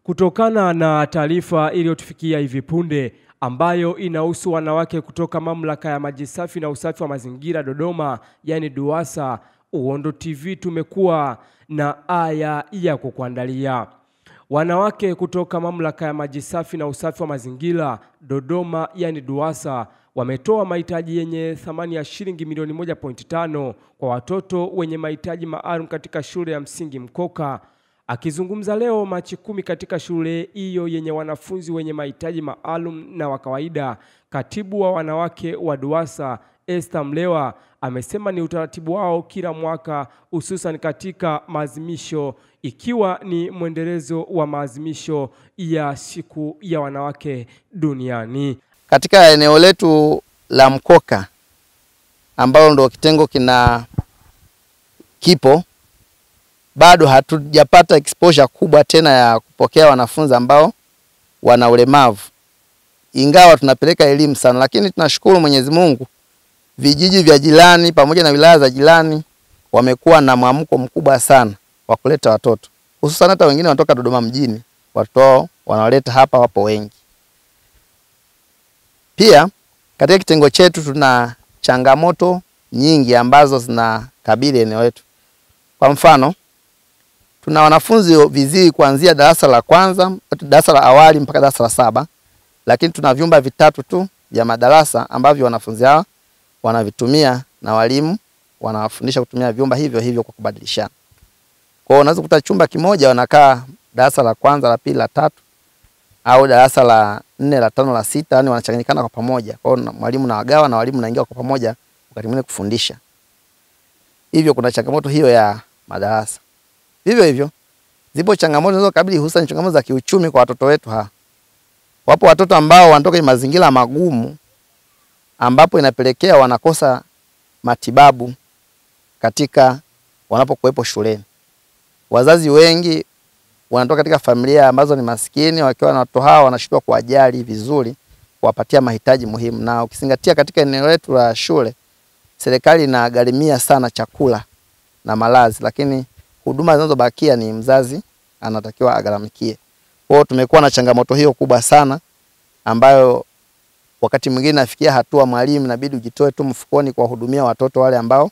Kutokana na taarifa iliyotufikia hivi punde ambayo inahusu wanawake kutoka Mamlaka ya Maji Safi na Usafi wa Mazingira Dodoma, yani DUWASA, Uhondo TV tumekuwa na aya ya kukuandalia. Wanawake kutoka Mamlaka ya Maji Safi na Usafi wa Mazingira Dodoma, yani DUWASA, wametoa mahitaji yenye thamani ya shilingi milioni 1.5 kwa watoto wenye mahitaji maalum katika shule ya msingi Mkoka. Akizungumza leo Machi 10 katika shule hiyo yenye wanafunzi wenye mahitaji maalum na wa kawaida, katibu wa wanawake wa DUWASA Esther Mlewa amesema ni utaratibu wao kila mwaka, hususan katika maadhimisho, ikiwa ni mwendelezo wa maadhimisho ya siku ya wanawake duniani. Katika eneo letu la Mkoka ambalo ndo kitengo kipo, bado hatujapata exposure kubwa tena ya kupokea wanafunzi ambao wana ulemavu. Ingawa tunapeleka elimu sana, lakini tunashukuru Mwenyezi Mungu, vijiji vya jirani pamoja na wilaya za jirani wamekuwa na mwamko mkubwa sana wa kuleta watoto. Hususan hata wengine wanatoka Dodoma mjini, watoto wao wanawaleta hapa, wapo wengi. Pia katika kitengo chetu tuna changamoto nyingi ambazo zinakabili eneo letu. Kwa mfano, tuna wanafunzi viziwi kuanzia darasa la kwanza, darasa la awali mpaka darasa la 7, lakini tuna vyumba vitatu tu vya madarasa ambavyo wanafunzi hao wanavitumia na walimu wanawafundisha kutumia vyumba hivyo kwa kubadilishana. Kwa hiyo unaweza kukuta chumba kimoja wanakaa darasa la kwanza, la pili, la tatu, au darasa la 4, la 5, la 6, yani wanachanganyikana kwa pamoja. Kwa hiyo mwalimu na wagawa na walimu naingia kwa pamoja wakati mwingine kufundisha. Hivyo kuna changamoto hiyo ya madarasa. Hivyo zipo changamoto zinazokabili, hususan changamoto za kiuchumi kwa watoto wetu hawa. Wapo watoto ambao wanatoka kwenye mazingira magumu ambapo inapelekea wanakosa matibabu katika wanapokuwepo shuleni. Wazazi wengi wanatoka katika familia ambazo ni maskini, wakiwa na watoto hao wanashindwa kuwajali vizuri, kuwapatia mahitaji muhimu. Na ukizingatia katika eneo letu la shule, serikali inagharimia sana chakula na malazi, lakini huduma zinazobakia ni mzazi anatakiwa agharamikie. Kwa hiyo tumekuwa na changamoto hiyo kubwa sana, ambayo wakati mwingine nafikia hatua mwalimu inabidi ujitoe tu mfukoni kwa hudumia watoto wale ambao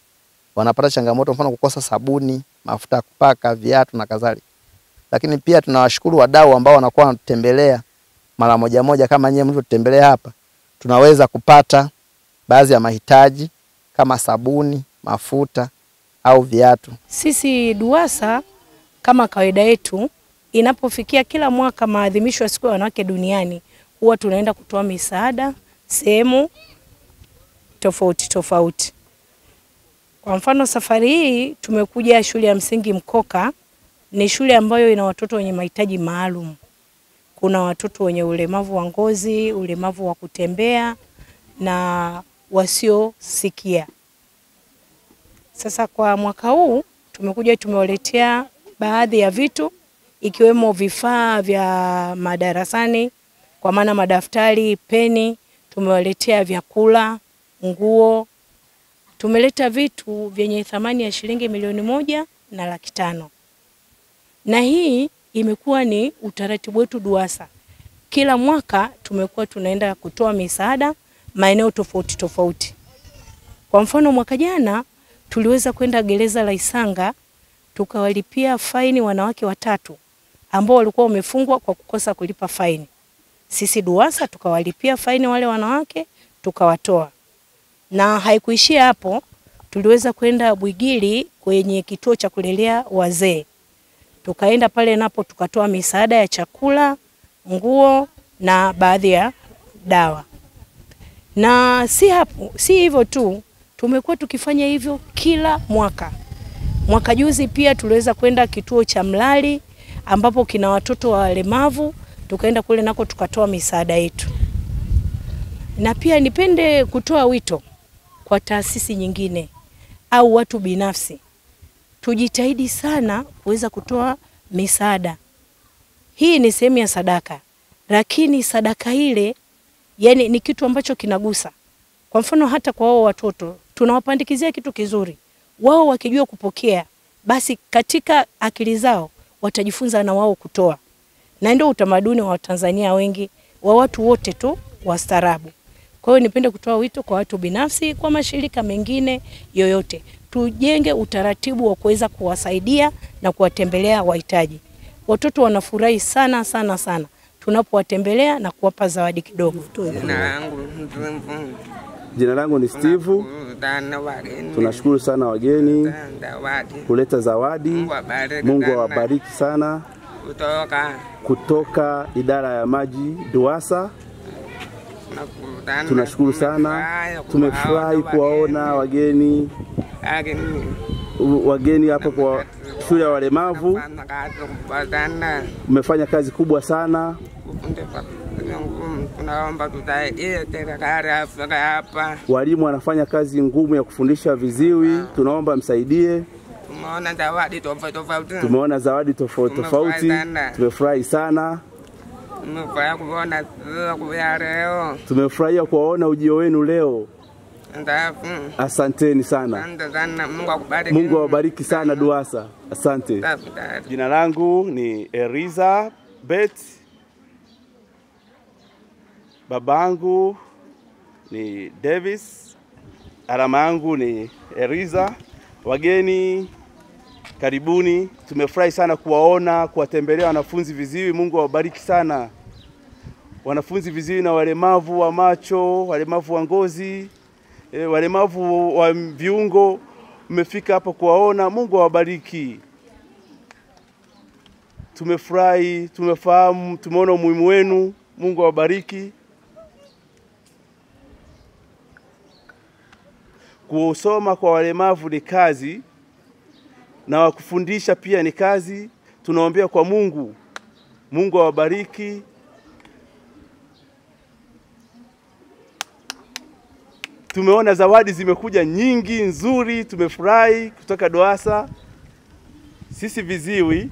wanapata changamoto, mfano kukosa sabuni, mafuta ya kupaka, viatu na kadhalika. Lakini pia tunawashukuru wadau ambao wanakuwa wanatutembelea mara moja kama nyinyi mlivyotembelea hapa. Tunaweza kupata baadhi ya mahitaji kama sabuni, mafuta au viatu. Sisi DUWASA kama kawaida yetu, inapofikia kila mwaka maadhimisho ya siku ya wanawake duniani, huwa tunaenda kutoa misaada sehemu tofauti. Kwa mfano safari hii tumekuja shule ya msingi Mkoka. Ni shule ambayo ina watoto wenye mahitaji maalum. Kuna watoto wenye ulemavu wa ngozi, ulemavu wa kutembea na wasiosikia. Sasa kwa mwaka huu tumekuja tumewaletea baadhi ya vitu, ikiwemo vifaa vya madarasani kwa maana madaftari, peni, tumewaletea vyakula, nguo. Tumeleta vitu vyenye thamani ya shilingi milioni 1.5. Na hii imekuwa ni utaratibu wetu DUWASA. Kila mwaka tumekuwa tunaenda kutoa misaada maeneo tofauti. Kwa mfano mwaka jana tuliweza kwenda gereza la Isanga, tukawalipia faini wanawake 3 ambao walikuwa wamefungwa kwa kukosa kulipa faini. Sisi DUWASA tukawalipia faini wale wanawake, tukawatoa. Na haikuishia hapo, tuliweza kwenda Bwigili kwenye kituo cha kulelea wazee. Tukaenda pale napo tukatoa misaada ya chakula, nguo na baadhi ya dawa. Na si hivyo tu, tumekuwa tukifanya hivyo kila mwaka. Mwaka juzi pia tuliweza kwenda kituo cha Mlali ambapo kina watoto walemavu, tukaenda kule nako tukatoa misaada yetu. Na pia nipende kutoa wito kwa taasisi nyingine au watu binafsi. Tujitahidi sana kuweza kutoa misaada. Hii ni sehemu ya sadaka, lakini sadaka ile yani ni kitu ambacho kinagusa. Kwa mfano hata kwa wao watoto tunawapandikizia kitu kizuri. Wao wakijua kupokea, basi katika akili zao watajifunza na wao kutoa. na ndio utamaduni wa Tanzania wengi, wa watu wote tu wastaarabu. Kwa hiyo nipende kutoa wito kwa watu binafsi, kwa mashirika mengine yoyote, tujenge utaratibu wa kuweza kuwasaidia na kuwatembelea wahitaji. Watoto wanafurahi sana sana sana tunapowatembelea na kuwapa zawadi kidogo. Jina langu ni Steve. Tunashukuru sana wageni kuleta zawadi. Mungu awabariki sana. Kutoka idara ya maji DUWASA. Tunashukuru sana. Tumefurahi kuwaona wageni hapa kwa shule ya walemavu. Umefanya kazi kubwa sana. Tunaomba tusaidie serikali hapa. Walimu wanafanya kazi ngumu ya kufundisha viziwi. Tunaomba msaidie. Tumeona zawadi tofauti tofauti. Tumefurahi sana. Tumefurahia kuwaona ujio wenu leo. Asanteni sana. Mungu awabariki sana DUWASA. Asante. Jina langu ni Elizabeth. Babangu ni Davis. Alama yangu ni Eliza. Wageni karibuni. Tumefurahi sana kuwaona, kuwatembelea wanafunzi viziwi. Mungu awabariki sana. Wanafunzi viziwi na walemavu wa macho, walemavu wa ngozi, walemavu wa viungo, mmefika hapa kuwaona. Mungu awabariki. Tumefurahi, tumefahamu, tumeona umuhimu wenu. Mungu awabariki. Kusoma kwa walemavu ni kazi na wakufundisha pia ni kazi. Tunaombea kwa Mungu. Mungu awabariki. Tumeona zawadi zimekuja nyingi nzuri, tumefurahi kutoka DUWASA. Sisi viziwi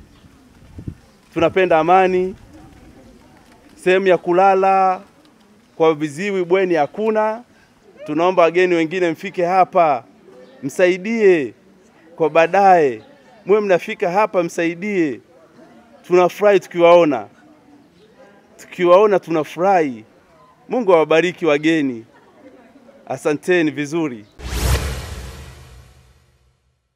tunapenda amani. Sehemu ya kulala kwa viziwi bweni hakuna. Tunaomba wageni wengine mfike hapa, msaidie kwa baadaye. Mwe mnafika hapa msaidie. Tunafurahi tukiwaona. Tukiwaona tunafurahi. Mungu awabariki wageni. Asanteni vizuri.